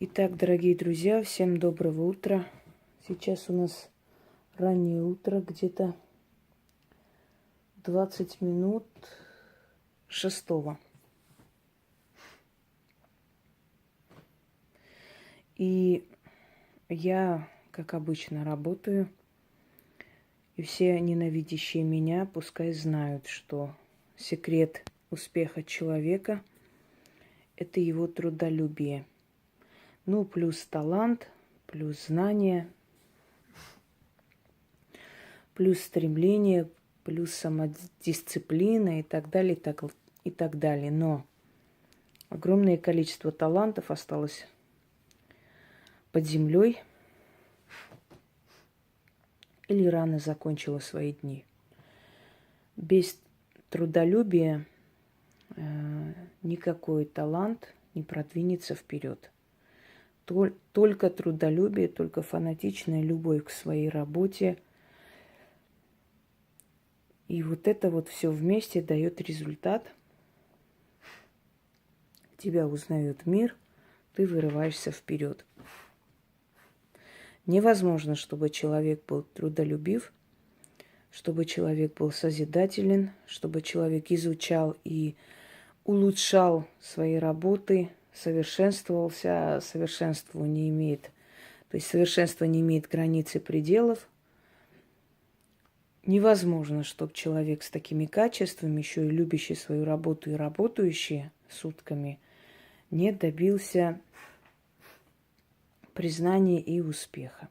Итак, дорогие друзья, всем доброго утра. Сейчас у нас раннее утро, где-то 20 минут шестого. И я, как обычно, работаю. И все ненавидящие меня пускай знают, что секрет успеха человека – это его трудолюбие. Ну, плюс талант, плюс знания, плюс стремление, плюс самодисциплина и так далее, и так далее. Но огромное количество талантов осталось под землей или рано закончила свои дни. Без трудолюбия никакой талант не продвинется вперед. Только трудолюбие, только фанатичная любовь к своей работе. И вот это вот все вместе дает результат. Тебя узнает мир, ты вырываешься вперед. Невозможно, чтобы человек был трудолюбив, чтобы человек был созидателен, чтобы человек изучал и улучшал свои работы, совершенствовался, а совершенство не имеет, то есть совершенство не имеет границ и пределов. Невозможно, чтобы человек с такими качествами, еще и любящий свою работу и работающий сутками, не добился признания и успеха.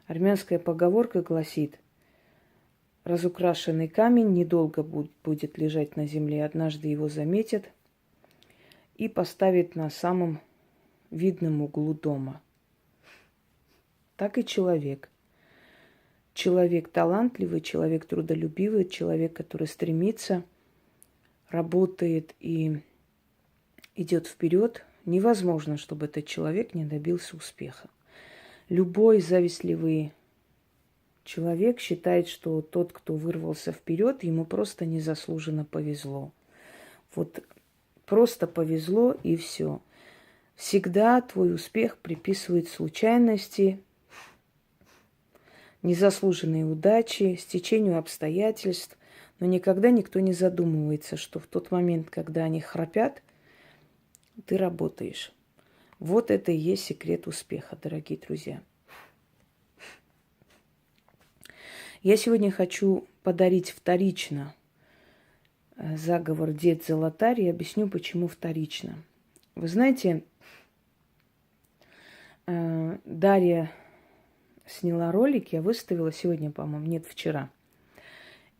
Армянская поговорка гласит: разукрашенный камень недолго будет лежать на земле, однажды его заметят и поставят на самом видном углу дома. Так и человек. Человек талантливый, человек трудолюбивый, человек, который стремится, работает и идет вперед. Невозможно, чтобы этот человек не добился успеха. Любой завистливый человек считает, что тот, кто вырвался вперед, ему просто незаслуженно повезло. Вот просто повезло и все. Всегда твой успех приписывает случайности, незаслуженные удачи, стечению обстоятельств, но никогда никто не задумывается, что в тот момент, когда они храпят, ты работаешь. Вот это и есть секрет успеха, дорогие друзья. Я сегодня хочу подарить вторично заговор «Дед Золотарь» и объясню, почему вторично. Вы знаете, Дарья сняла ролик, я выставила сегодня, по-моему, нет, вчера.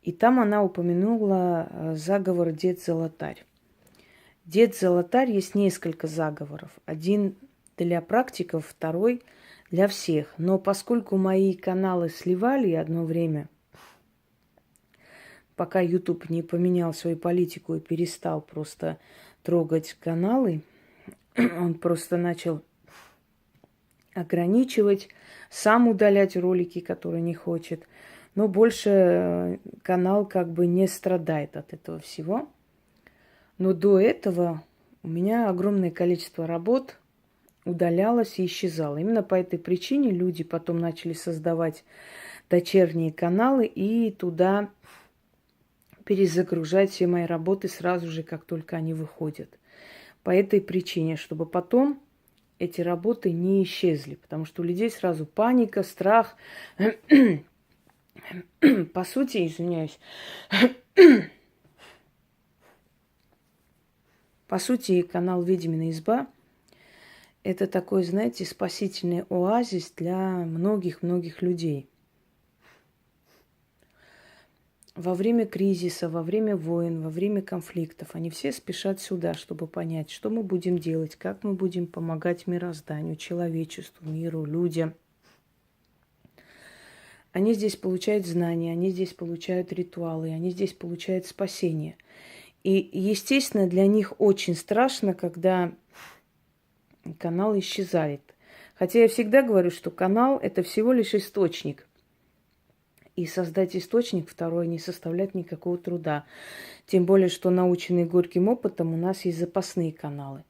И там она упомянула заговор «Дед Золотарь». Дед Золотарь есть несколько заговоров. Один для практиков, второй для всех. Но поскольку мои каналы сливали одно время, пока YouTube не поменял свою политику и перестал просто трогать каналы, он просто начал ограничивать, сам удалять ролики, которые не хочет. Но больше канал как бы не страдает от этого всего. Но до этого у меня огромное количество работ удалялось и исчезало. Именно по этой причине люди потом начали создавать дочерние каналы и туда перезагружать все мои работы сразу же, как только они выходят. По этой причине, чтобы потом эти работы не исчезли, потому что у людей сразу паника, страх. По сути, извиняюсь, по сути, канал «Ведьмина изба» – это такой, знаете, спасительный оазис для многих-многих людей. Во время кризиса, во время войн, во время конфликтов они все спешат сюда, чтобы понять, что мы будем делать, как мы будем помогать мирозданию, человечеству, миру, людям. Они здесь получают знания, они здесь получают ритуалы, они здесь получают спасение. И, естественно, для них очень страшно, когда канал исчезает. Хотя я всегда говорю, что канал – это всего лишь источник. И создать источник второй не составляет никакого труда. Тем более, что наученные горьким опытом у нас есть запасные каналы.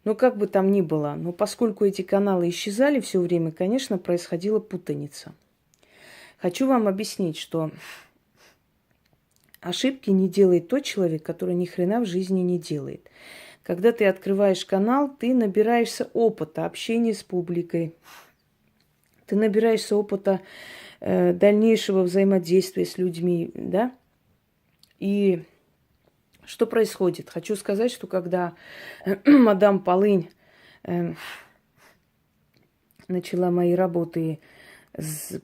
Но как бы там ни было, но поскольку эти каналы исчезали все время, конечно, происходила путаница. Хочу вам объяснить, что ошибки не делает тот человек, который ни хрена в жизни не делает. Когда ты открываешь канал, ты набираешься опыта общения с публикой. Ты набираешься опыта дальнейшего взаимодействия с людьми, да? И что происходит? Хочу сказать, что когда мадам Полынь начала мои работы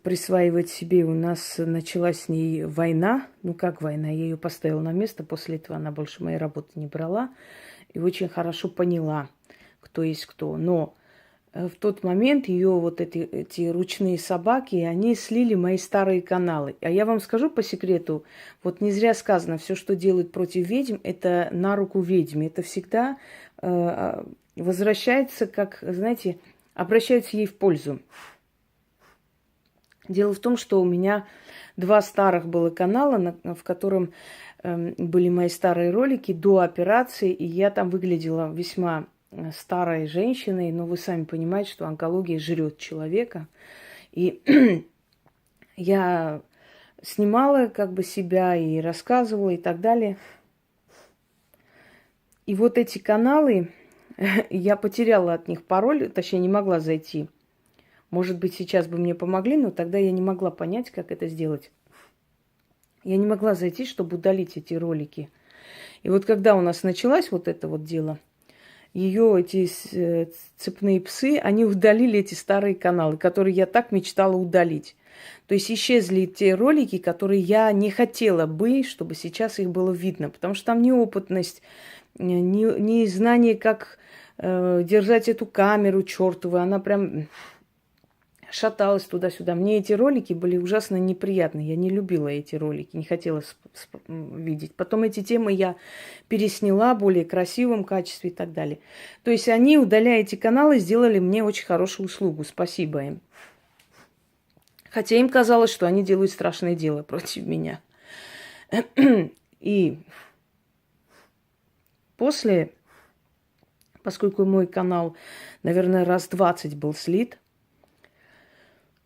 присваивать себе, у нас началась с ней война. Ну как война? Я ее поставила на место, после этого она больше моей работы не брала. И очень хорошо поняла, кто есть кто. Но в тот момент ее вот эти ручные собаки, они слили мои старые каналы. А я вам скажу по секрету, вот не зря сказано, все, что делают против ведьм, это на руку ведьме. Это всегда возвращается, как, знаете, обращаются ей в пользу. Дело в том, что у меня 2 старых было канала, в котором были мои старые ролики до операции, и я там выглядела весьма старой женщиной, но вы сами понимаете, что онкология жрет человека. И я снимала как бы себя и рассказывала и так далее. И вот эти каналы, я потеряла от них пароль, точнее не могла зайти. Может быть, сейчас бы мне помогли, но тогда я не могла понять, как это сделать. Я не могла зайти, чтобы удалить эти ролики. И вот когда у нас началось вот это вот дело, ее эти цепные псы, они удалили эти старые каналы, которые я так мечтала удалить. То есть исчезли те ролики, которые я не хотела бы, чтобы сейчас их было видно. Потому что там неопытность, не знание, как держать эту камеру чертову. Она прям шаталась туда-сюда. Мне эти ролики были ужасно неприятны. Я не любила эти ролики, не хотела видеть. Потом эти темы я пересняла в более красивом качестве и так далее. То есть они, удаляя эти каналы, сделали мне очень хорошую услугу. Спасибо им. Хотя им казалось, что они делают страшное дело против меня. И после, поскольку мой канал, наверное, раз 20 был слит,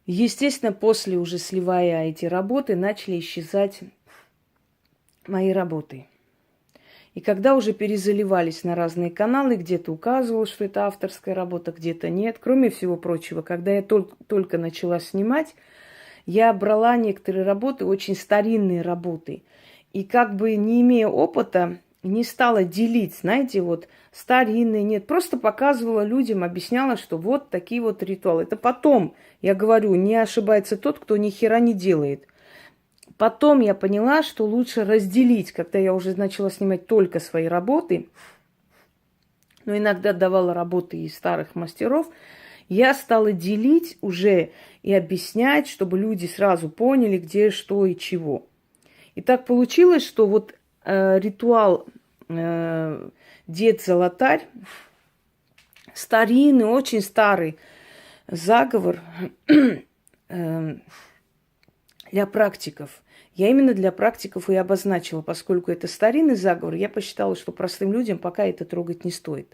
естественно, после уже сливая эти работы, начали исчезать мои работы. И когда уже перезаливались на разные каналы, где-то указывалось, что это авторская работа, где-то нет. Кроме всего прочего, когда я только начала снимать, я брала некоторые работы, очень старинные работы. И как бы не имея опыта, не стала делить, знаете, вот старинные, нет. Просто показывала людям, объясняла, что вот такие вот ритуалы. Это потом, я говорю, не ошибается тот, кто ни хера не делает. Потом я поняла, что лучше разделить, когда я уже начала снимать только свои работы, но иногда давала работы из старых мастеров, я стала делить уже и объяснять, чтобы люди сразу поняли, где, что и чего. И так получилось, что вот ритуал Дед-Золотарь, старинный, очень старый заговор для практиков. Я именно для практиков и обозначила, поскольку это старинный заговор, я посчитала, что простым людям пока это трогать не стоит.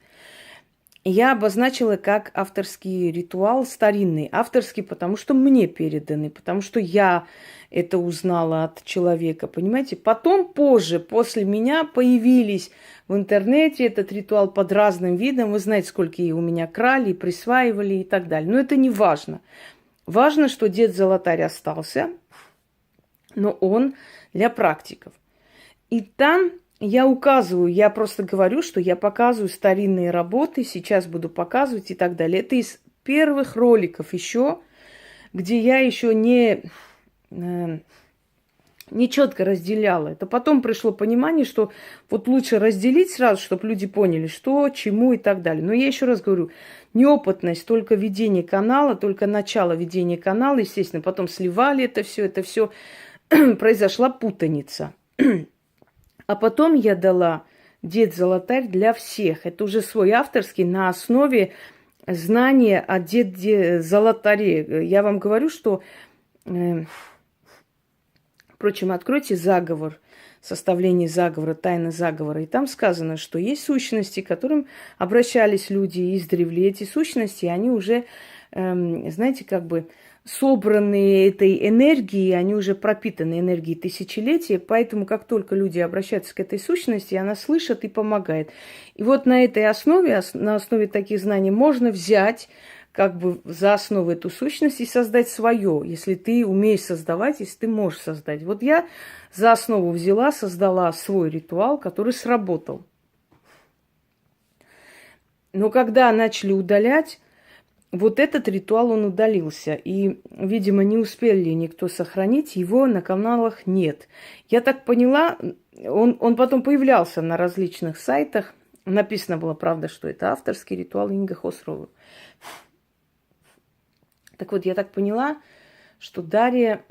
Я обозначила как авторский ритуал старинный. Авторский, потому что мне переданы, потому что я это узнала от человека, понимаете? Потом, позже, после меня появились в интернете этот ритуал под разным видом. Вы знаете, сколько и у меня крали, присваивали и так далее. Но это не важно. Важно, что Дед-Золотарь остался, но он для практиков. И там я указываю, я просто говорю, что я показываю старинные работы, сейчас буду показывать и так далее. Это из первых роликов еще, где я еще не четко разделяла. Это потом пришло понимание, что вот лучше разделить сразу, чтобы люди поняли, что, чему и так далее. Но я еще раз говорю, неопытность, только ведение канала, только начало ведения канала, естественно, потом сливали это все произошла путаница. А потом я дала Дед-Золотарь для всех. Это уже свой авторский на основе знания о Дед-Золотаре. Я вам говорю, что... Впрочем, откройте заговор составлении заговора, тайны заговора. И там сказано, что есть сущности, к которым обращались люди издревле. Эти сущности, они уже, знаете, как бы собранные этой энергией, они уже пропитаны энергией тысячелетия, поэтому как только люди обращаются к этой сущности, она слышит и помогает. И вот на этой основе, на основе таких знаний можно взять как бы за основу эту сущность и создать свое, если ты умеешь создавать, если ты можешь создать. Вот я за основу взяла, создала свой ритуал, который сработал. Но когда начали удалять, вот этот ритуал, он удалился. И, видимо, не успели никто сохранить, его на каналах нет. Я так поняла, он потом появлялся на различных сайтах. Написано было, правда, что это авторский ритуал Инга Хосрова. Так вот, я так поняла, что Дарья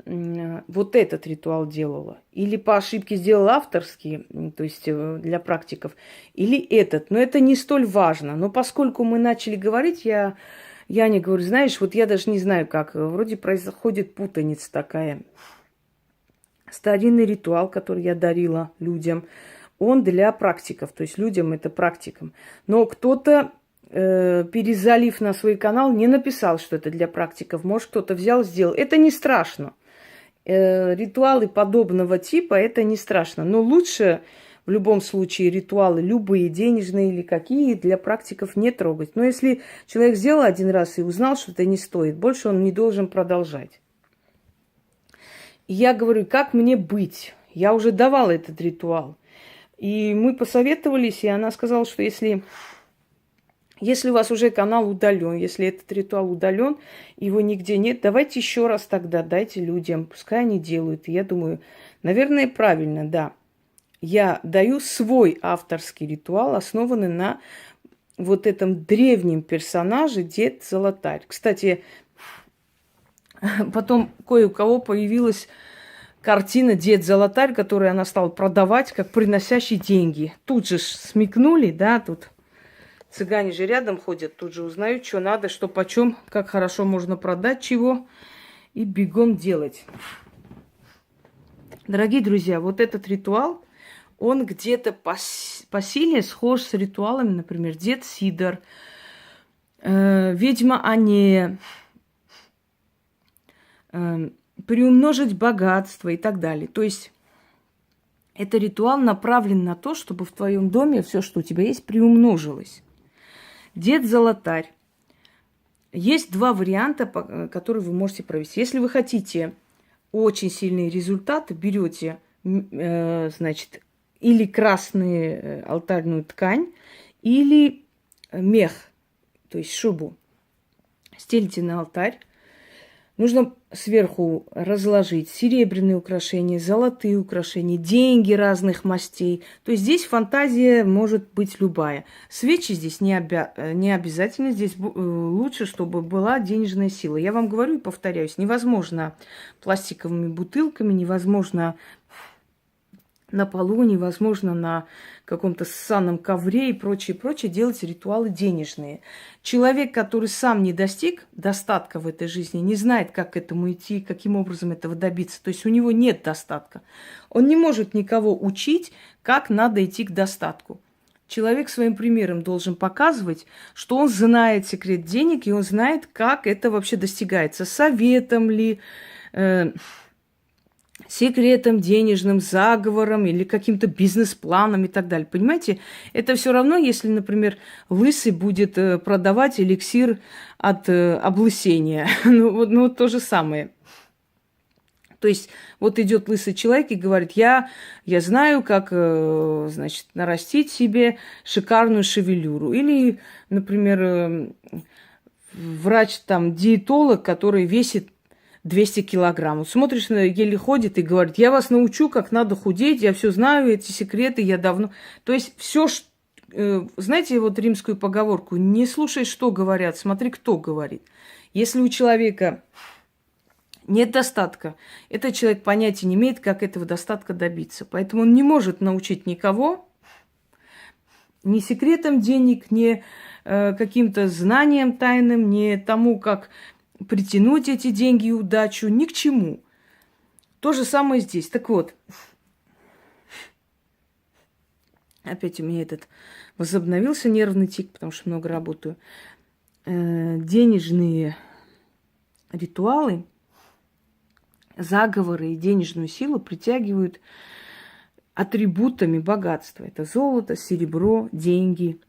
вот этот ритуал делала. Или по ошибке сделала авторский, то есть для практиков, или этот. Но это не столь важно. Но поскольку мы начали говорить, я не говорю, знаешь, вот я даже не знаю как, вроде происходит путаница такая. Старинный ритуал, который я дарила людям, он для практиков, то есть людям это практикам. Но кто-то, перезалив на свой канал, не написал, что это для практиков. Может, кто-то взял, сделал. Это не страшно. Ритуалы подобного типа, это не страшно. Но лучше в любом случае ритуалы, любые, денежные или какие, для практиков не трогать. Но если человек сделал один раз и узнал, что это не стоит, больше он не должен продолжать. И я говорю, как мне быть? Я уже давала этот ритуал. И мы посоветовались, и она сказала, что если у вас уже канал удален, если этот ритуал удален, его нигде нет, давайте еще раз тогда дайте людям, пускай они делают. И я думаю, наверное, правильно, да. Я даю свой авторский ритуал, основанный на вот этом древнем персонаже Дед Золотарь. Кстати, потом кое у кого появилась картина Дед Золотарь, которую она стала продавать как приносящий деньги. Тут же смекнули, да, тут цыгане же рядом ходят, тут же узнают, что надо, что почем, как хорошо можно продать чего и бегом делать. Дорогие друзья, вот этот ритуал, он где-то по силе схож с ритуалами, например, Дед Сидор, ведьма Анея, приумножить богатство и так далее. То есть это ритуал направлен на то, чтобы в твоем доме все, что у тебя есть, приумножилось. Дед Золотарь. Есть два варианта, которые вы можете провести. Если вы хотите очень сильные результаты, берете, значит, или красную алтарную ткань, или мех, то есть шубу. Стелите на алтарь. Нужно сверху разложить серебряные украшения, золотые украшения, деньги разных мастей. То есть здесь фантазия может быть любая. Свечи здесь не обязательно. Здесь лучше, чтобы была денежная сила. Я вам говорю и повторяюсь, невозможно пластиковыми бутылками, невозможно на полу, невозможно на каком-то ссаном ковре и прочее, делать ритуалы денежные. Человек, который сам не достиг достатка в этой жизни, не знает, как к этому идти, каким образом этого добиться. То есть у него нет достатка. Он не может никого учить, как надо идти к достатку. Человек своим примером должен показывать, что он знает секрет денег, и он знает, как это вообще достигается. Советом ли, секретом денежным, заговором или каким-то бизнес-планом и так далее. Понимаете, это все равно, если, например, лысый будет продавать эликсир от облысения. Ну, то же самое. То есть вот идет лысый человек и говорит, я знаю, как, значит, нарастить себе шикарную шевелюру. Или, например, врач-диетолог, который весит 200 килограммов. Смотришь, еле ходит и говорит, я вас научу, как надо худеть, я все знаю, эти секреты, я давно... То есть все, знаете, вот римскую поговорку, не слушай, что говорят, смотри, кто говорит. Если у человека нет достатка, этот человек понятия не имеет, как этого достатка добиться. Поэтому он не может научить никого, ни секретам денег, ни каким-то знаниям тайным, ни тому, как притянуть эти деньги и удачу, ни к чему. То же самое здесь. Так вот, опять у меня этот возобновился нервный тик, потому что много работаю. Денежные ритуалы, заговоры и денежную силу притягивают атрибутами богатства. Это золото, серебро, деньги,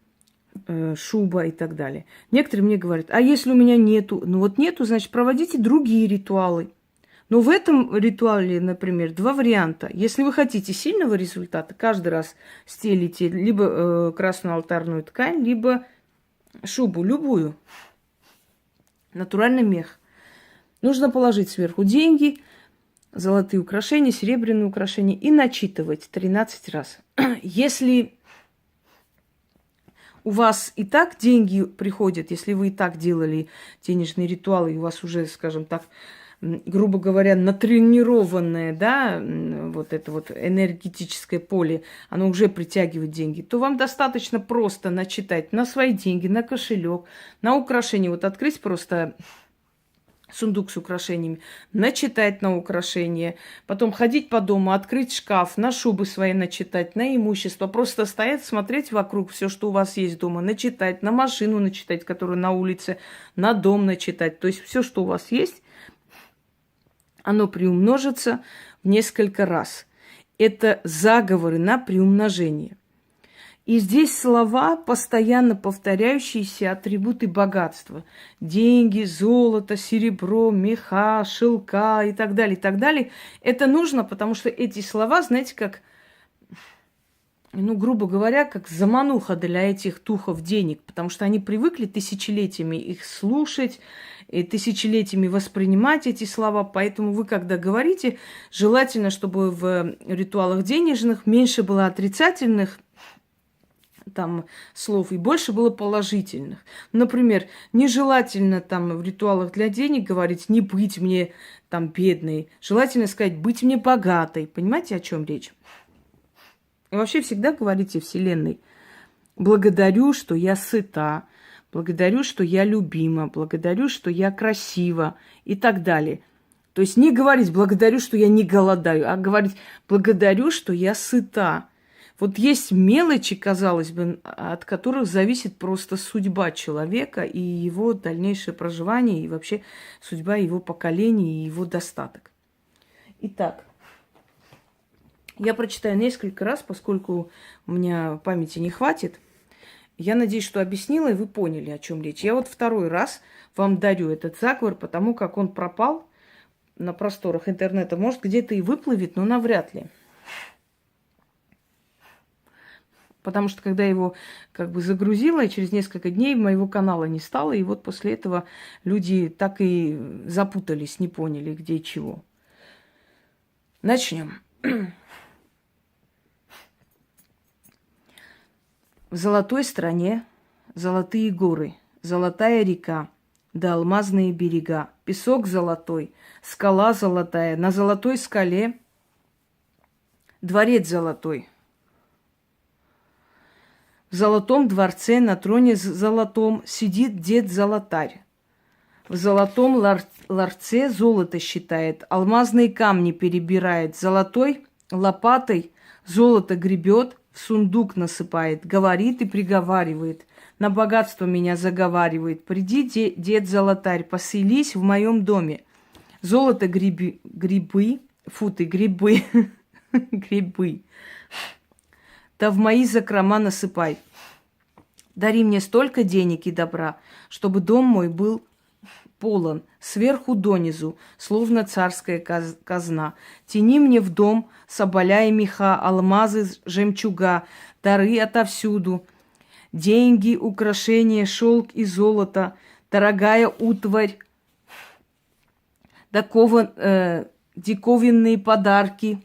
шуба и так далее. Некоторые мне говорят, а если у меня нету? Ну вот нету, значит, проводите другие ритуалы. Но в этом ритуале, например, два варианта. Если вы хотите сильного результата, каждый раз стелите либо красную алтарную ткань, либо шубу, любую. Натуральный мех. Нужно положить сверху деньги, золотые украшения, серебряные украшения и начитывать 13 раз. Если у вас и так деньги приходят, если вы и так делали денежные ритуалы, и у вас уже, скажем так, грубо говоря, натренированное, да, вот это вот энергетическое поле, оно уже притягивает деньги, то вам достаточно просто начитать на свои деньги, на кошелек, на украшения. Вот открыть просто сундук с украшениями, начитать на украшения, потом ходить по дому, открыть шкаф, на шубы свои начитать, на имущество, просто стоять, смотреть вокруг все, что у вас есть дома, начитать, на машину начитать, которая на улице, на дом начитать. То есть все, что у вас есть, оно приумножится в несколько раз. Это заговоры на приумножение. И здесь слова, постоянно повторяющиеся атрибуты богатства. Деньги, золото, серебро, меха, шелка и так далее, и так далее. Это нужно, потому что эти слова, знаете, как, ну, грубо говоря, как замануха для этих тухов денег, потому что они привыкли тысячелетиями их слушать, и тысячелетиями воспринимать эти слова. Поэтому вы, когда говорите, желательно, чтобы в ритуалах денежных меньше было отрицательных там слов и больше было положительных. Например, нежелательно там в ритуалах для денег говорить «не быть мне там бедной». Желательно сказать «быть мне богатой». Понимаете, о чем речь? И вообще всегда говорите Вселенной: благодарю, что я сыта, благодарю, что я любима, благодарю, что я красива и так далее. То есть не говорить благодарю, что я не голодаю, а говорить благодарю, что я сыта. Вот есть мелочи, казалось бы, от которых зависит просто судьба человека и его дальнейшее проживание, и вообще судьба его поколения и его достаток. Итак, я прочитаю несколько раз, поскольку у меня памяти не хватит. Я надеюсь, что объяснила, и вы поняли, о чем речь. Я вот второй раз вам дарю этот заговор, потому как он пропал на просторах интернета. Может, где-то и выплывет, но навряд ли. Потому что когда его как бы загрузила, и через несколько дней моего канала не стало, и вот после этого люди так и запутались, не поняли, где и чего. Начнем. В золотой стране золотые горы, золотая река, да алмазные берега, песок золотой, скала золотая, на золотой скале дворец золотой. В золотом дворце на троне золотом сидит дед-золотарь. В золотом ларце золото считает, алмазные камни перебирает, золотой лопатой золото гребет, в сундук насыпает, говорит и приговаривает, на богатство меня заговаривает. Приди, дед-золотарь, поселись в моем доме. Золото грибы, грибы, да в мои закрома насыпай. Дари мне столько денег и добра, чтобы дом мой был полон, сверху донизу, словно царская казна. Тяни мне в дом соболя и меха, алмазы, жемчуга, дары отовсюду, деньги, украшения, шелк и золото, дорогая утварь, диковинные подарки.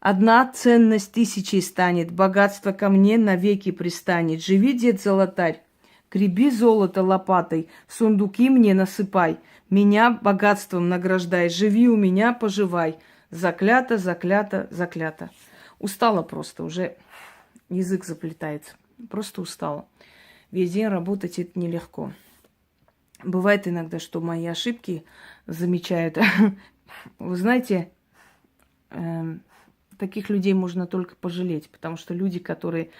Одна ценность тысячей станет, богатство ко мне навеки пристанет. Живи, дед-золотарь, греби золото лопатой, сундуки мне насыпай, меня богатством награждай, живи у меня, поживай. Заклято, заклято, заклято. Устала просто, уже язык заплетается. Просто устала. Весь день работать это нелегко. Бывает иногда, что мои ошибки замечают. Вы знаете, Таких людей можно только пожалеть, потому что люди, которые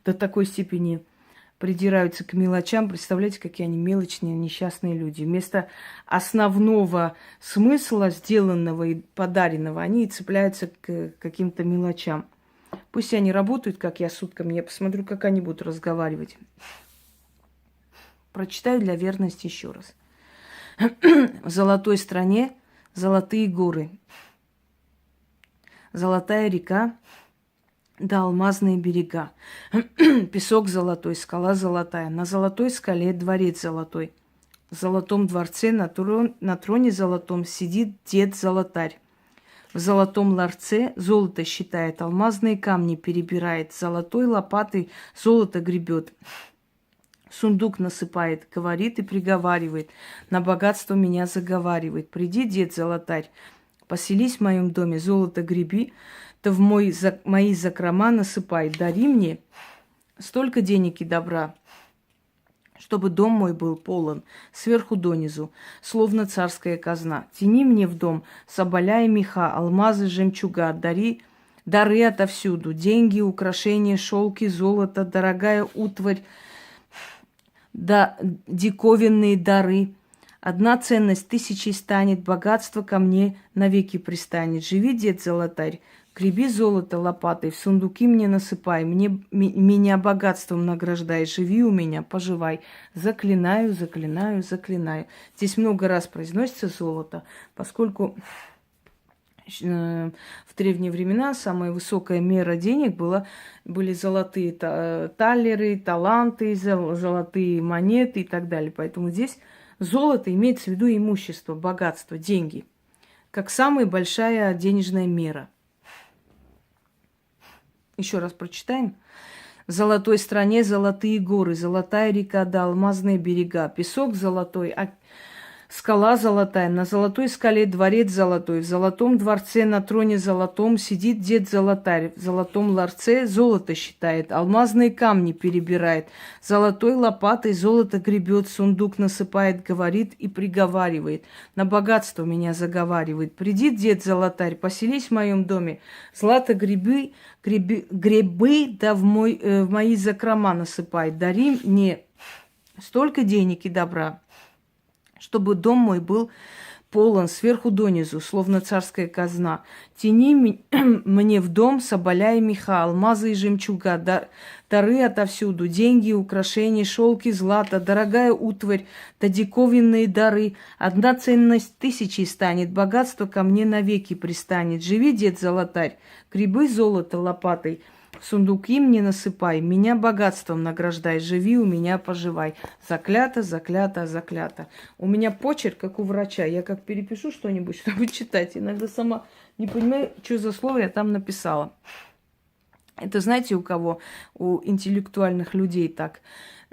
до такой степени придираются к мелочам, представляете, какие они мелочные, несчастные люди. Вместо основного смысла, сделанного и подаренного, они цепляются к каким-то мелочам. Пусть они работают, как я, сутками, я посмотрю, как они будут разговаривать. Прочитаю для верности еще раз. В золотой стране золотые горы, золотая река, да алмазные берега. Песок золотой, скала золотая. На золотой скале дворец золотой. В золотом дворце на троне золотом сидит дед-золотарь. В золотом ларце золото считает, алмазные камни перебирает, золотой лопатой золото гребет. Сундук насыпает, говорит и приговаривает, на богатство меня заговаривает. Приди, дед-золотарь, поселись в моем доме, золото греби, да в мои закрома насыпай, дари мне столько денег и добра, чтобы дом мой был полон сверху донизу, словно царская казна. Тяни мне в дом соболя и меха, алмазы, жемчуга, дары отовсюду, деньги, украшения, шелки, золото, дорогая утварь, да диковинные дары. Одна ценность тысячей станет, богатство ко мне навеки пристанет. Живи, дед-золотарь, греби золото лопатой, в сундуки мне насыпай, меня богатством награждай, живи у меня, поживай. Заклинаю, заклинаю, заклинаю. Здесь много раз произносится золото, поскольку в древние времена самая высокая мера денег были золотые талеры, таланты, золотые монеты и так далее. Поэтому здесь золото имеется в виду имущество, богатство, деньги, как самая большая денежная мера. Еще раз прочитаем. В золотой стране золотые горы, золотая река, да алмазные берега, песок золотой, скала золотая, на золотой скале дворец золотой, в золотом дворце на троне золотом сидит дед-золотарь, в золотом ларце золото считает, алмазные камни перебирает, золотой лопатой золото гребет, сундук насыпает, говорит и приговаривает, на богатство меня заговаривает. Приди, дед-золотарь, поселись в моем доме, злато грибы, да в мои закрома насыпай, дари мне столько денег и добра, чтобы дом мой был полон сверху донизу, словно царская казна. Тяни мне в дом соболя и меха, алмазы и жемчуга, дары отовсюду, деньги, украшения, шелки, злато, дорогая утварь, да диковинные дары. Одна ценность тысячи станет, богатство ко мне навеки пристанет. Живи, дед-золотарь, грибы золото лопатой, сундуки мне насыпай, меня богатством награждай, живи у меня, поживай. Заклято, заклято, заклято. У меня почерк, как у врача. Я как перепишу что-нибудь, чтобы читать, иногда сама не понимаю, что за слово я там написала. Это знаете, у кого? У интеллектуальных людей так.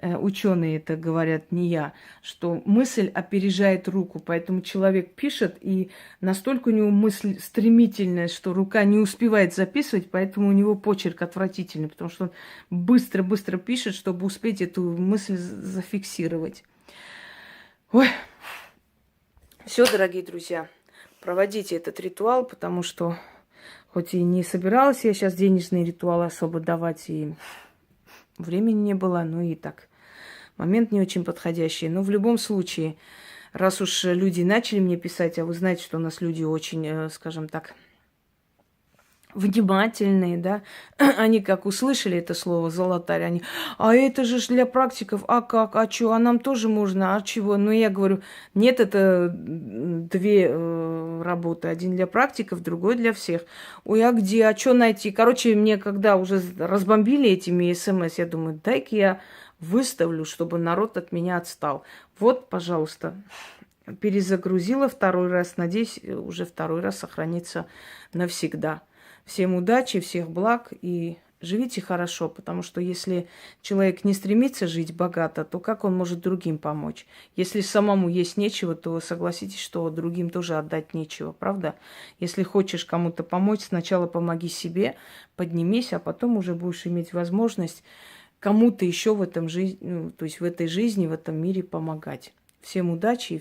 Ученые это говорят, не я, что мысль опережает руку, поэтому человек пишет, и настолько у него мысль стремительная, что рука не успевает записывать, поэтому у него почерк отвратительный, потому что он быстро-быстро пишет, чтобы успеть эту мысль зафиксировать. Ой, все, дорогие друзья, проводите этот ритуал, потому что хоть и не собиралась я сейчас денежные ритуалы особо давать, и времени не было, ну и так. Момент не очень подходящий. Но в любом случае, раз уж люди начали мне писать, а вы знаете, что у нас люди очень, скажем так, внимательные, да, они как услышали это слово «золотарь», они, а это же для практиков, а как, а что, а нам тоже можно, а чего? Ну, я говорю, нет, это две работы, один для практиков, другой для всех. Ой, а где, а что найти? Короче, мне когда уже разбомбили этими СМС, я думаю, дай-ка я выставлю, чтобы народ от меня отстал. Вот, пожалуйста, перезагрузила второй раз, надеюсь, уже второй раз сохранится навсегда. Всем удачи, всех благ и живите хорошо, потому что если человек не стремится жить богато, то как он может другим помочь? Если самому есть нечего, то согласитесь, что другим тоже отдать нечего, правда? Если хочешь кому-то помочь, сначала помоги себе, поднимись, а потом уже будешь иметь возможность кому-то еще в этом то есть в этой жизни, в этом мире помогать. Всем удачи и